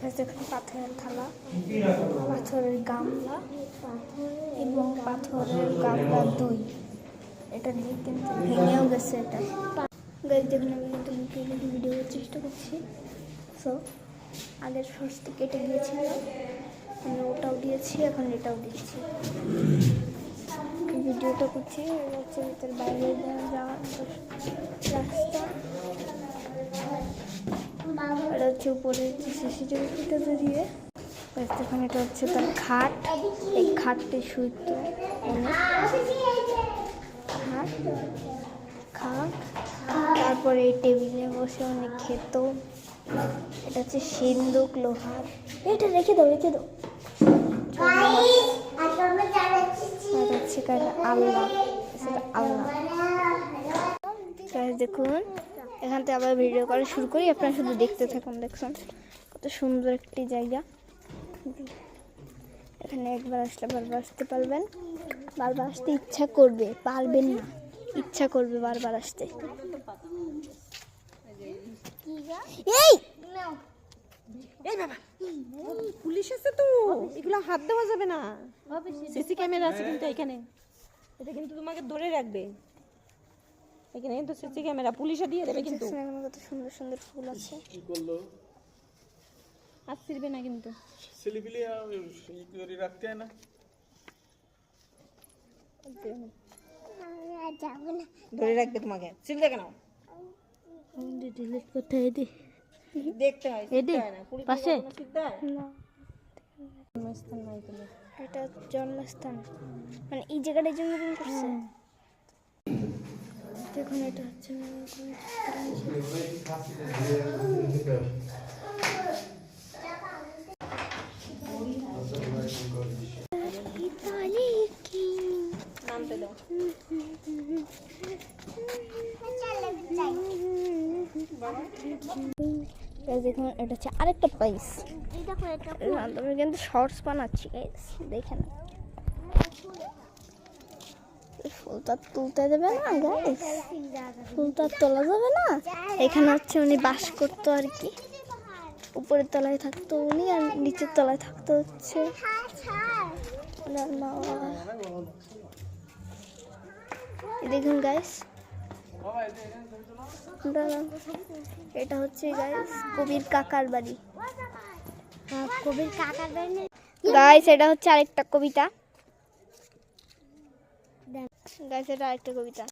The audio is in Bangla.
দেখুন পাথরের থালা, পাথরের গামলা এবং পাথরের গামলা দুই। এটা দিয়ে কিন্তু ভেঙেও গেছে। এটা গাইস দেখুন আমি কিন্তু মুখে ভিডিও করার চেষ্টা করছি। সো আগের ফার্স্টে কেটে গিয়েছিল, আমি ওটাও দিয়েছি, এখন এটাও দিচ্ছি। ভিডিওটা করছি হচ্ছে ভিতরে বাইরে যাওয়ার রাস্তা। এটা হচ্ছে উপরে সিসিটিভি ফুটেজে দিয়ে। দেখুন এটা হচ্ছে তার খাট, এই খাটটি শুইতো খাট খাট। তারপরে এই টেবিলে বসে অনেক খেত। এটা হচ্ছে সিন্দুক লোহার। এটা রেখে দাও রেখে দাও। আল্লাহ আল্লাহ দেখুন এখান থেকে আবার ভিডিও করা শুরু করি, আপনারা শুধু দেখতে থাকুন। দেখুন কত সুন্দর একটি জায়গা। এখানে একবার আসলে বারবার আসতে পারবেন, বারবার আসতে ইচ্ছা করবে, পারবেন না, ইচ্ছা করবে বারবার আসতে। এই এই বাবা, পুলিশ আছে তো, এগুলো হাত দেওয়া যাবে না। সিসি ক্যামেরা আছে কিন্তু এখানে, এটা কিন্তু তোমাকে ধরে রাখবে। এখানে কিন্তু সিসি ক্যামেরা, পুলিশে দিয়ে দেবে কিন্তু। কত সুন্দর সুন্দর ফুল আছে। কি করলো? হাত ছিড়বে না কিন্তু। ছেলেপিলে করে রাখতে হয় না। ধরে রাখবে তোমাকে, ছিড়বে কেন? ডিলিট করতে হয় দি দেখতে হয়, এদি না পাশে না। জন্মস্থান নাই তো, এটা জন্মস্থান, মানে এই জায়গাটার জন্য করছে। দেখুন এটা হচ্ছে নামতে দাও। দেখুন এটা হচ্ছে আরেকটা প্রাইস। আমি কিন্তু শর্টস বানাচ্ছি গাইস, দেখে না। ফুলটা তুলতে দেবে না গাইস, ফুলটা তোলা যাবে না। এখানে হচ্ছে উনি বাস করতো আর কি, উপরের তলায় থাকতো উনি, আর নিচের তলায় থাকতো হচ্ছে দেখুন গাইস। এটা হচ্ছে গাইস কবির কাকার বাড়ি। কবির কাকার বাড়ি গাইস, এটা হচ্ছে আরেকটা কবিতা গাইস, এটা আরেকটা কবিতা।